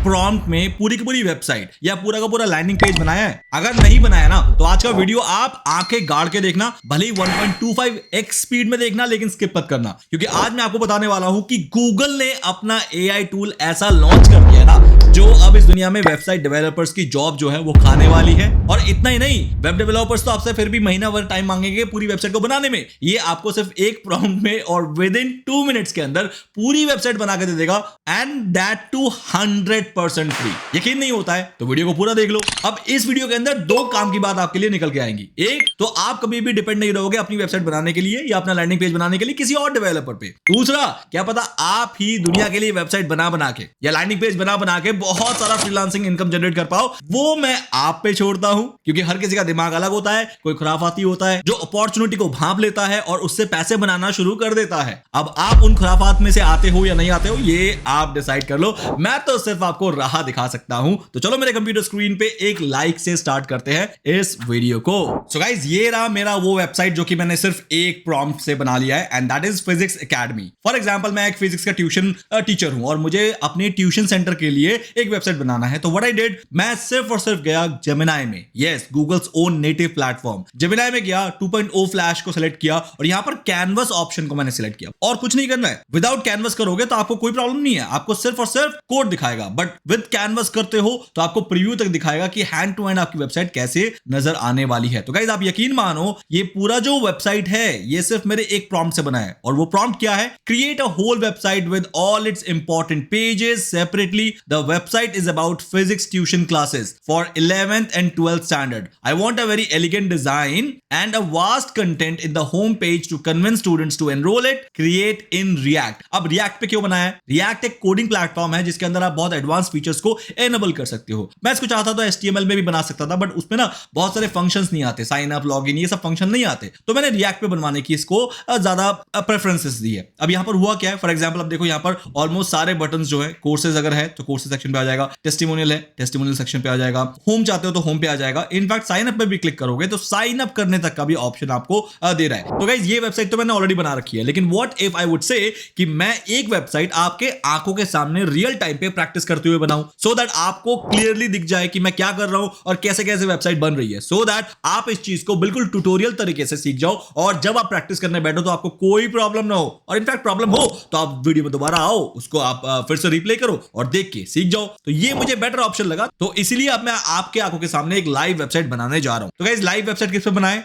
Prompt में पूरी की पूरी वेबसाइट या पूरा का पूरा लैंडिंग पेज बनाया है? अगर नहीं बनाया ना तो आज का वीडियो आप आंखें गाड़ के देखना, भले ही 1.25x स्पीड में देखना, लेकिन स्किप मत करना, क्योंकि आज मैं आपको बताने वाला हूं कि गूगल ने अपना एआई टूल ऐसा लॉन्च कर दिया है ना जो अब इस दुनिया में वेबसाइट डेवलपर्स की जॉब जो है वो खाने वाली है। और इतना ही नहीं, वेब डेवलपर्स तो आपसे फिर भी महीना भर टाइम मांगेंगे पूरी वेबसाइट को बनाने में, ये आपको सिर्फ एक प्रॉम्प्ट में और विद इन 2 मिनट्स के अंदर पूरी वेबसाइट बना के दे देगा, एंड दैट टू 100% फ्री। यकीन नहीं होता है तो वीडियो को पूरा देख लो। अब इस वीडियो के अंदर 2 काम की बात आपके लिए निकल के आएंगी। एक तो आप कभी भी डिपेंड नहीं रहोगे अपनी वेबसाइट बनाने के लिए या अपना लैंडिंग पेज बनाने के लिए किसी और डेवलपर पे। दूसरा, क्या पता आप ही दुनिया के लिए वेबसाइट बना के या लैंडिंग पेज बना के बहुत सारा फ्रीलांसिंग इनकम जनरेट कर पाओ। वो मैं आप पे छोड़ता हूं, क्योंकि हर किसी का दिमाग अलग होता है। कोई खुराफाती होता है जो अपॉर्चुनिटी को भांप लेता है और उससे पैसे बनाना शुरू कर देता है। अब आप उन खुराफात में से आते हो या नहीं आते हो, ये आप डिसाइड कर लो। मैं तो सिर्फ आपको राह दिखा सकता हूं। तो चलो मेरे कंप्यूटर स्क्रीन पे एक लाइक से स्टार्ट करते हैं इस वीडियो को। सो गाइस, ये रहा मेरा वो वेबसाइट जो कि मैंने सिर्फ एक प्रॉम्प्ट से बना लिया है, and that is physics academy. For example, मैं एक फिजिक्स का ट्यूशन टीचर हूं और मुझे अपने ट्यूशन सेंटर के लिए एक वेबसाइट बनाना है। तो व्हाट आई डिड, मैं सिर्फ और सिर्फ गया जेमिनाई में, yes, Google's own native platform Gemini में गया, 2.0 फ्लैश को सिलेक्ट किया और यहां पर कैनवस ऑप्शन को मैंने सिलेक्ट किया। और कुछ नहीं करना है, विदाउट कैनवस करोगे तो आपको कोई प्रॉब्लम नहीं है, आपको सिर्फ और सिर्फ कोड दिखाएगा। बट विद कैनवस करते हो तो आपको प्रीव्यू तक दिखाएगा कि हैंड टू हैंड आपकी वेबसाइट कैसे नजर आने वाली है। तो गाइस, आप यकीन मानो, ये पूरा जो वेबसाइट है ये सिर्फ मेरे एक प्रॉम्प्ट से बना है। और वो प्रॉम्प्ट क्या है? Create a whole website with all its important pages separately. The website is about physics tuition classes for 11th and 12th standard. I want a very elegant design and a vast content in the home page to convince students to enroll it. Create in React. अब React पे क्यों बनाया है? React एक coding platform है जिसके अंदर आप बहुत एडवांस फीचर्स को एनेबल कर सकते हो। मैं इसको चाहता तो HTML में भी बना सकता था, बट उसमें ना बहुत सारे फंक्शंस नहीं आते, साइन अप, लॉगिन, ये सब फंक्शन नहीं आते। तो मैंने React पे बनवाने की इसको ज्यादा प्रेफरेंसेस दी है। अब यहाँ पर हुआ क्या है? फॉर एग्जाम्पल, अब देखो यहाँ पर ऑलमोस्ट सारे बटन जो है, कोर्सेज अगर है तो कोर्सेज सेक्शन पे आ जाएगा, टेस्टिमोनियल है, टेस्टिमोनियल सेक्शन पे आ जाएगा, होम चाहते हो तो होम पे आ जाएगा। इनफैक्ट साइन अप पे भी क्लिक करोगे तो साइन अप करने तक का भी ऑप्शन आपको दे रहा है। तो गाइस, ये वेबसाइट तो मैंने ऑलरेडी बना रखी है, लेकिन what if I would say कि मैं एक वेबसाइट आपके आंखों के सामने रियल टाइम पे प्रैक्टिस करते हुए बनाऊं, सो दैट आपको क्लियरली दिख जाए कि मैं क्या कर रहा हूं और कैसे कैसे वेबसाइट बन रही है, सो दैट आप इस चीज को बिल्कुल ट्यूटोरियल तरीके से सीख जाओ और जब आप प्रैक्टिस करने बैठो तो आपको कोई प्रॉब्लम ना हो। और इनफैक्ट प्रॉब्लम हो तो आप वीडियो में दोबारा आओ, उसको आप फिर से रिप्ले करो और देख के सीख जाओ। तो ये मुझे बेटर ऑप्शन लगा, तो इसलिए अब मैं आपके आंखों के सामने एक लाइव वेबसाइट बनाने जा रहा हूं। तो गाइस, लाइव वेबसाइट किस पे बनाएं?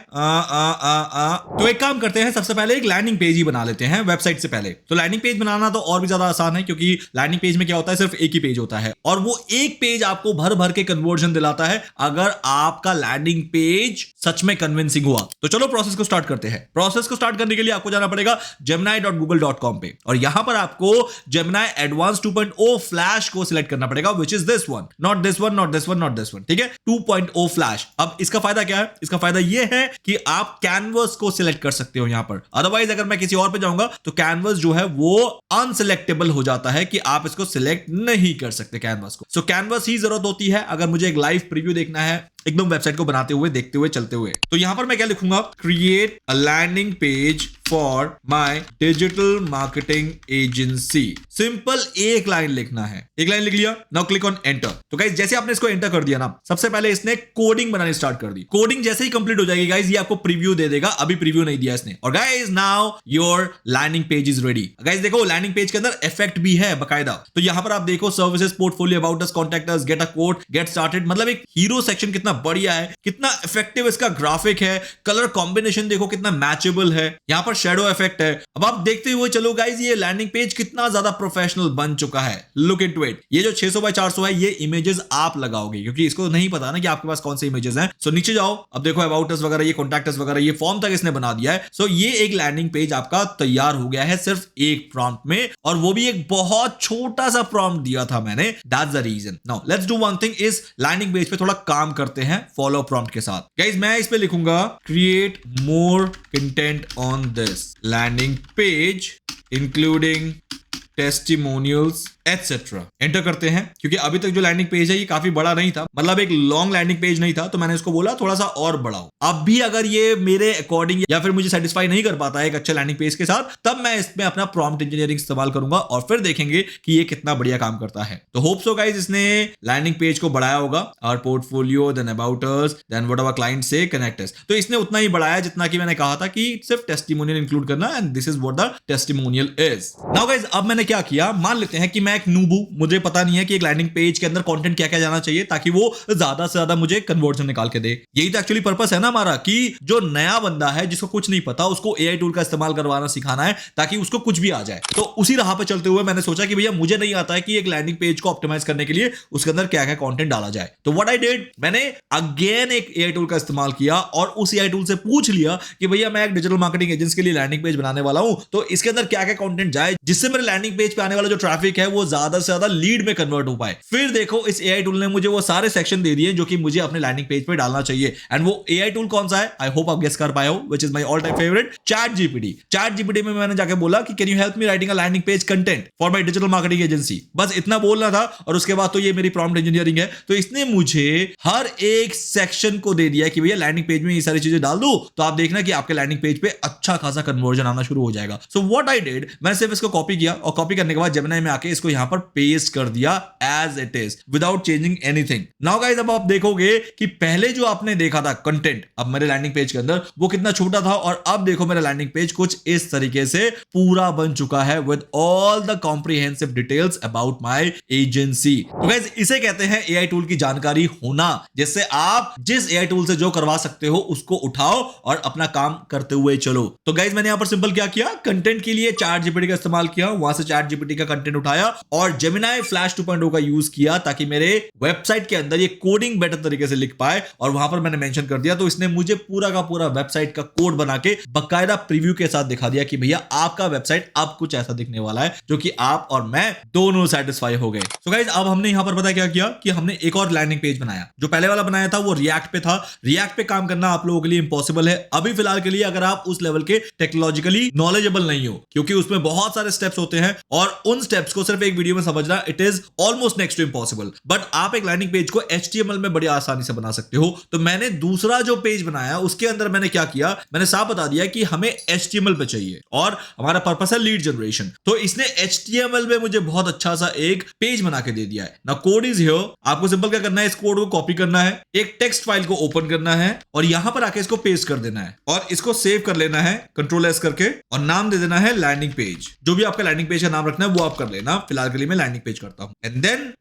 तो एक काम करते हैं, सबसे पहले एक लैंडिंग पेज ही बना लेते हैं वेबसाइट से पहले। तो लैंडिंग पेज बनाना तो और भी ज्यादा आसान है, क्योंकि लैंडिंग पेज में क्या होता है, सिर्फ एक ही पेज होता है और वो एक पेज आपको भर भर के कन्वर्जन दिलाता है अगर आपका लैंडिंग पेज सच में कन्विंसिंग हुआ। तो चलो प्रोसेस को स्टार्ट करते हैं। प्रोसेस को स्टार्ट करने के लिए आपको जाना पड़ेगा gemini.google.com पे और यहां पर आपको Gemini Advanced 2.0 फ्लैश को सिलेक्ट करना पड़ेगा, which is this one, not this one, not this one, not this one, ठीक है, 2.0 फ्लैश। अब इसका फायदा क्या है? इसका फायदा यह है कि आप कैनवस को सिलेक्ट कर सकते हो यहां पर। अदरवाइज अगर मैं किसी और पे जाऊंगा तो कैनवस जो है वो अनसिलेक्टेबल हो जाता है कि आप इसको सिलेक्ट नहीं कर सकते कैनवस को। सो कैनवस ही जरूरत होती है अगर मुझे एक लाइव प्रीव्यू देखना है एकदम वेबसाइट को बनाते हुए, देखते हुए, चलते हुए। तो यहां पर मैं क्या लिखूंगा? Create a landing page for my digital marketing agency. Simple एक लाइन लिखना है। एक लाइन लिख लिया, नाउ क्लिक ऑन एंटर। तो गाइस, जैसे आपने इसको एंटर कर दिया ना, सबसे पहले इसने कोडिंग बनानी स्टार्ट कर दी। कोडिंग जैसे ही कंप्लीट हो जाएगी गाइस, ये आपको प्रीव्यू दे देगा। अभी प्रीव्यू नहीं दिया इसने। और guys, now your landing page is ready. Guys देखो, लैंडिंग पेज के अंदर इफेक्ट भी है बकायदा। तो यहां पर आप देखो, services, portfolio, about us, contact us, get a code, get started, मतलब एक हीरो सेक्शन कितना बढ़िया है, कितना इफेक्टिव इसका ग्राफिक है, कलर कॉम्बिनेशन देखो कितना मैचेबल है, यहां पर शेडो इफेक्ट है। अब आप देखते हुए चलो गाइस, ये लैंडिंग पेज कितना ज्यादा प्रोफेशनल बन चुका है। Look into it. ये जो 600 बाय 400 है, ये इमेजेस आप लगाओगे, क्योंकि इसको नहीं पता ना कि आपके पास कौन से इमेजेस हैं। सो नीचे जाओ, अब देखो अबाउट अस वगैरह, ये कॉन्टैक्ट अस वगैरह, ये फॉर्म तक इसने बना दिया है। सो ये एक लैंडिंग पेज आपका तैयार हो गया है सिर्फ एक प्रॉम्प्ट में, और वो भी एक बहुत छोटा सा प्रॉम्प्ट दिया था मैंने। That's the reason. Now let's do one thing, इस लैंडिंग पेज पे थोड़ा काम करते हैं फॉलो प्रॉम्प्ट के साथ। गाइस, मैं इस पे लिखूंगा create more content on this landing page including testimonials etcetera enter करते हैं। क्योंकि अभी तक जो लैंडिंग पेज है ये काफी बड़ा नहीं था, मतलब एक लॉन्ग लैंडिंग पेज नहीं था, तो मैंने इसको बोला थोड़ा सा और बढ़ाओ। अब भी अगर ये मेरे अकॉर्डिंग या फिर मुझे सेटिस्फाई नहीं कर पाता है एक अच्छा लैंडिंग पेज के साथ, तब मैं इसमें अपना प्रॉम्प्ट इंजीनियरिंग इस्तेमाल करूंगा और फिर देखेंगे कि ये कितना बढ़िया काम करता है। तो होप सो गाइस इसने लैंडिंग पेज को बढ़ाया होगा, और portfolio, then about us, then what our client say, connect us. तो इसने उतना ही बढ़ाया जितना कि मैंने कहा था कि सिर्फ टेस्टिमोनियल इंक्लूड करना, and this is what the testimonial is. Now guys अब मैंने क्या किया, मान लेते हैं कि मैं एक नूब हूं, मुझे पता नहीं है कि एक लैंडिंग पेज के अंदर कंटेंट क्या क्या जाना चाहिए ताकि वो ज्यादा से ज्यादा मुझे कन्वर्जन निकाल के दे। यही तो एक्चुअली पर्पस है ना हमारा, कि जो नया बंदा है जिसको कुछ नहीं पता उसको एआई टूल का इस्तेमाल करवाना सिखाना है ताकि उसको कुछ भी आ जाए। तो उसी राह पे चलते हुए मैंने सोचा कि भैया मुझे नहीं आता है कि एक लैंडिंग पेज को ऑप्टिमाइज करने के लिए उसके अंदर क्या क्या कंटेंट डाला जाए। तो व्हाट आई डिड, मैंने अगेन एक एआई टूल का इस्तेमाल किया और उस एआई टूल से पूछ लिया कि भैया मैं एक डिजिटल मार्केटिंग एजेंसी के लिए लैंडिंग पेज बनाने वाला हूं, तो इसके अंदर क्या क्या कंटेंट जाए जिससे मेरे लैंडिंग पेज पे आने वाला जो ट्रैफिक है वो ज्यादा से ज्यादा लीड में कन्वर्ट हो पाए। फिर देखो इस एआई टूल ने मुझे वो सारे सेक्शन दे दिए जो कि मुझे अपने लैंडिंग पेज पे डालना चाहिए। एंड वो एआई टूल कौन सा है, आई होप आप गेस कर पाए हो, which is my all time favourite, ChatGPT. ChatGPT में मैंने जाके बोला कि can you help me writing a landing page content for my digital marketing agency, बस इतना बोलना था और उसके बाद तो ये मेरी प्रॉम्प्ट इंजीनियरिंग है। तो इसने मुझे हर एक सेक्शन को दे दिया कि भैया लैंडिंग पेज में ये सारी चीजें डाल दो, तो आप देखना कि आपके लैंडिंग पेज पे अच्छा खासा कन्वर्जन आना शुरू हो जाएगा। सो व्हाट आई डिड, मैंने सिर्फ इसको कॉपी किया और कॉपी करने के बाद जेमिनी में आके इसको यहां पर पेस्ट कर दिया as it is without changing anything. Now guys अब आप देखोगे कि पहले जो आपने देखा था कंटेंट अब मेरे लैंडिंग पेज के अंदर वो कितना छोटा था, और अब देखो मेरा लैंडिंग पेज कुछ इस तरीके से पूरा बन चुका है with all the comprehensive details about my agency. तो गाइस इसे कहते हैं एआई टूल की जानकारी होना, जिससे आप जिस एआई टूल से जो करवा सकते हो उसको उठाओ और अपना काम करते हुए चलो। तो गाइस मैंने यहां पर सिंपल क्या किया, कंटेंट के लिए चैट जीपीटी का इस्तेमाल किया, वहां से चैट जीपीटी का कंटेंट उठाया और जेमिनी फ्लैश 2.0 का यूज किया ताकि मेरे वेबसाइट के अंदर ये कोडिंग बेटर तरीके से लिख पाए, और वहां पर मैंने मेंशन कर दिया। तो इसने मुझे पूरा का पूरा वेबसाइट का कोड बना के बकायदा प्रीव्यू के साथ दिखा दिया कि भैया आपका वेबसाइट अब कुछ ऐसा दिखने वाला है जो कि आप और मैं दोनों सेटिस्फाई हो गए। सो गाइस अब हमने यहां पर पता क्या किया कि हमने एक और लैंडिंग पेज बनाया। जो पहले वाला बनाया था वो रिएक्ट पे था, रिएक्ट पे काम करना आप लोगों के लिए इंपॉसिबल है अभी फिलहाल के लिए, अगर आप उस लेवल के टेक्नोलॉजिकली नॉलेजेबल नहीं हो, क्योंकि उसमें बहुत सारे स्टेप्स होते हैं और उन स्टेप्स को सिर्फ एक वीडियो में समझना it is almost next to impossible. But आप एक लैंडिंग पेज को HTML में बड़ी आसानी से बना सकते हो। तो मैंने दूसरा जो पेज बनाया उसके अंदर मैंने क्या किया, मैंने साफ बता दिया कि हमें HTML पे चाहिए और हमारा पर्पस है लीड जनरेशन। तो इसने HTML में मुझे बहुत अच्छा सा एक पेज बना के दे दिया है। नाउ कोड इज हियर, आपको सिंपल क्या करना है, इस कोड को कॉपी करना है, एक टेक्स्ट फाइल को ओपन करना है और यहां पर आके इसको पेस्ट कर देना है और इसको सेव कर लेना है Ctrl+S करके, और नाम दे देना है लैंडिंग पेज। जो भी आपका लैंडिंग पेज का नाम रखना है वो आप कर लेना, फिलहाल के लिए मैं लैंडिंग पेज करता हूं, एंड देन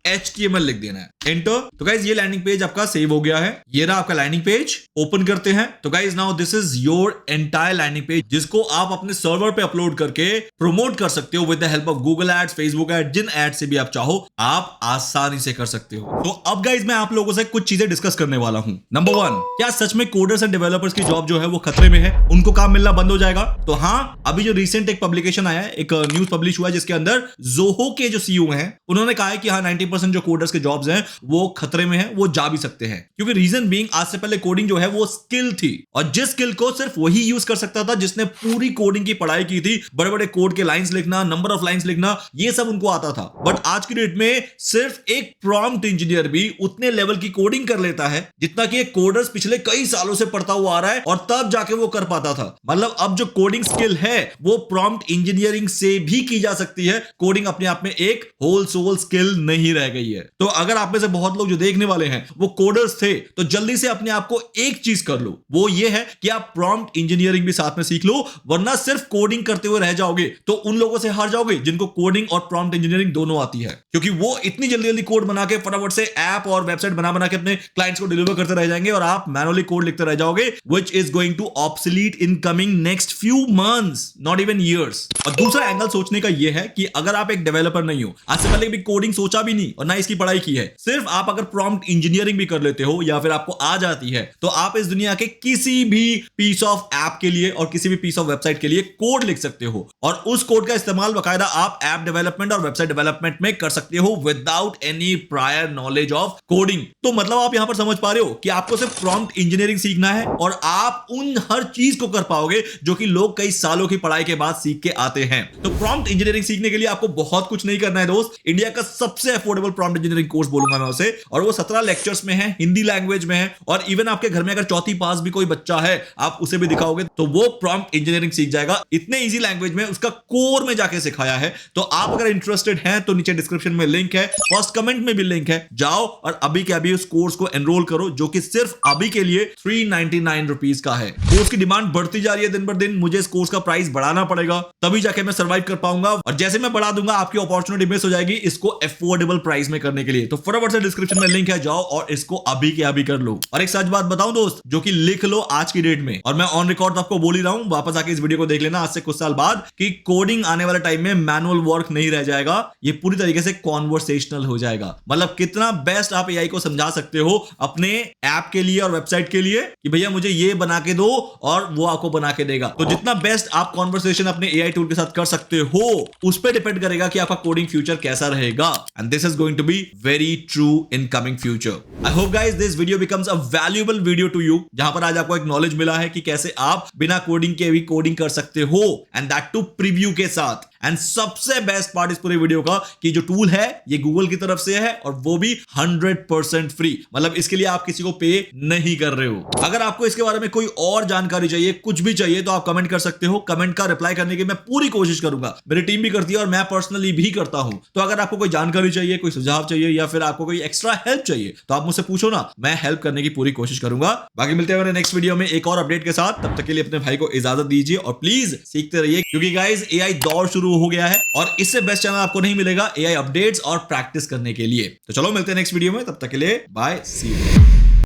.html लिख देना है, एंटर। तो गाइज ये लैंडिंग पेज आपका सेव हो गया है, ये रहा आपका लैंडिंग पेज। ओपन करते हैं। तो guys now this is your entire landing page, जिसको आप अपने सर्वर पे अपलोड करके प्रमोट कर सकते हो with the help of Google ads, Facebook ad, जिन एड से भी आप चाहो आप आसानी से कर सकते हो। तो अब गाइज मैं आप लोगों से कुछ चीजें डिस्कस करने वाला हूं। नंबर 1, क्या सच में कोडर्स एंड डेवलपर्स की जॉब जो है वो खतरे में है, उनको काम मिलना बंद हो जाएगा? तो हाँ, अभी जो रिसेंट एक पब्लिकेशन आया है, एक न्यूज पब्लिश हुआ है जिसके अंदर जोहो के जो सीईओ हैं उन्होंने कहा है कि हाँ 90% जो कोडर्स के जॉब्स हैं वो खतरे में है, वो जा भी सकते हैं। क्योंकि रीजन बीइंग आज से पहले कोडिंग जो है वो स्किल थी और जिस स्किल को सिर्फ वही यूज कर सकता था जिसने पूरी कोडिंग की पढ़ाई की थी, बड़े बड़े कोड के लाइंस लिखना, नंबर ऑफ लाइंस लिखना, ये सब उनको आता था। बट आज की डेट में सिर्फ एक प्रॉम्प्ट इंजीनियर भी उतने लेवल की कोडिंग कर लेता है जितना कि एक कोडर्स पिछले कई सालों से पढ़ता हुआ आ रहा है और तब जाके वो कर पाता था। मतलब अब जो कोडिंग स्किल है वो प्रॉम्प्ट इंजीनियरिंग से भी की जा सकती है। कोडिंग अपने आप में एक होल सोल स्किल नहीं रह गई है। तो अगर आप में से बहुत लोग जो देखने वाले हैं वो कोडर्स थे, तो जल्दी से अपने आप को एक चीज कर लो, वो ये है कि आप प्रॉम्प्ट इंजीनियरिंग भी साथ में सीख लो, वरना सिर्फ कोडिंग करते हुए रह जाओगे तो उन लोगों से हार जाओगे जिनको कोडिंग और प्रॉम्प्ट इंजीनियरिंग दोनों आती है। क्योंकि वो इतनी जल्दी जल्दी कोड बना के फटाफट से ऐप और वेबसाइट बना के अपने क्लाइंट्स को डिलीवर करते रह जाएंगे और आप मैनुअली कोड लिखते रह जाओगे, which is going to obsolete in coming next few months, not even years। और दूसरा एंगल सोचने का यह है कि अगर आप एक डेवलपर नहीं हो, आज से पहले भी कोडिंग सोचा भी नहीं और ना इसकी पढ़ाई की है। सिर्फ आप अगर प्रॉम्प्ट इंजीनियरिंग भी कर लेते हो या फिर आपको आ जाती है तो आप इस दुनिया के किसी भी पीस ऑफ ऐप के लिए और किसी भी पीस ऑफ वेबसाइट के लिए कोड लिख सकते हो और उस कोड का इस्तेमाल बाकायदा आप ऐप डेवलपमेंट और वेबसाइट डेवलपमेंट में कर सकते हो without any prior knowledge of coding. तो मतलब आप यहां पर समझ पा रहे हो कि आपको सिर्फ प्रॉम्प्ट इंजीनियरिंग सीखना है और आप उन हर चीज को कर पाओगे जो कि लोग कई सालों की पढ़ाई के बाद सीख के आते हैं। तो प्रॉम्प्ट इंजीनियरिंग सीखने के लिए आपको बहुत कुछ नहीं करना है दोस्त। इंडिया का सबसे अफोर्डेबल प्रॉम्प्ट इंजीनियरिंग कोर्स बोलूंगा मैं उसे, और वो 17 लेक्चर्स में है, हिंदी लैंग्वेज में है, और इवन आपके घर में अगर चौथी पास भी कोई बच्चा है आप उसे भी दिखाओगे तो वो प्रॉम्प्ट इंजीनियरिंग सीख जाएगा। इतने इजी लैंग्वेज में उसका कोर में जाके सिखाया है। तो आप अगर इंटरेस्टेड हैं तो नीचे डिस्क्रिप्शन में लिंक है, फर्स्ट कमेंट में भी लिंक है, जाओ और अभी के अभी उस कोर्स को एनरोल करो जो कि सिर्फ अभी के लिए 399 रुपीज का है। कोर्स की डिमांड बढ़ती जा रही है दिन बर दिन, मुझे इस कोर्स का प्राइस बढ़ाना पड़ेगा तभी जाके मैं सर्वाइव कर पाऊंगा, और जैसे मैं बढ़ा दूंगा आपकी अपॉर्चुनिटी मिस हो जाएगी इसको अफोर्डेबल प्राइस में करने के लिए। तो फटाफट से डिस्क्रिप्शन में लिंक है, जाओ और इसको अभी के अभी कर लो। और एक सच बात बताऊं दोस्त जो कि लिख लो आज की डेट में, और मैं ऑन रिकॉर्ड आपको बोल ही रहा हूं, वापस आके इस वीडियो को देख लेना आज से कुछ साल बाद, कि कोडिंग आने वाले टाइम में मैनुअल वर्क नहीं रह जाएगा, ये पूरी तरीके से कॉन्वर्सेशनल हो जाएगा। मतलब कितना बेस्ट आप एआई को समझा सकते हो अपने ऐप के लिए और वेबसाइट के लिए कि भैया मुझे ये बना के दो और वो आपको बना के देगा। तो जितना बेस्ट आप कॉन्वर्सेशन अपने एआई टूल के साथ कर सकते हो उस पर डिपेंड करेगा कि आपका कोडिंग फ्यूचर कैसा रहेगा। And this is going to be very true in coming future. I hope guys this video becomes a valuable video to you, जहां पर आज आपको एक नॉलेज मिला है कि कैसे आप बिना कोडिंग के भी कोडिंग कर सकते हो, एंड दैट टू प्रीव्यू के साथ। एंड सबसे बेस्ट पार्ट इस पूरे वीडियो का कि जो टूल है ये गूगल की तरफ से है और वो भी 100% फ्री, मतलब इसके लिए आप किसी को पे नहीं कर रहे हो। अगर आपको इसके बारे में कोई और जानकारी चाहिए, कुछ भी चाहिए, तो आप कमेंट कर सकते हो। कमेंट का रिप्लाई करने की मैं पूरी कोशिश करूंगा, मेरी टीम भी करती है और मैं पर्सनली भी करता हूं। तो अगर आपको कोई जानकारी चाहिए, कोई सुझाव चाहिए या फिर आपको कोई एक्स्ट्रा हेल्प चाहिए तो आप मुझसे पूछो ना, मैं हेल्प करने की पूरी कोशिश करूंगा। बाकी मिलते हैं मेरे नेक्स्ट वीडियो में एक और अपडेट के साथ। तब तक के लिए अपने भाई को इजाजत दीजिए और प्लीज सीखते रहिए, क्योंकि गाइस एआई दौर शुरू हो गया है और इससे बेस्ट चैनल आपको नहीं मिलेगा एआई अपडेट्स और प्रैक्टिस करने के लिए। तो चलो मिलते हैं नेक्स्ट वीडियो में, तब तक के लिए बाय, सी यू।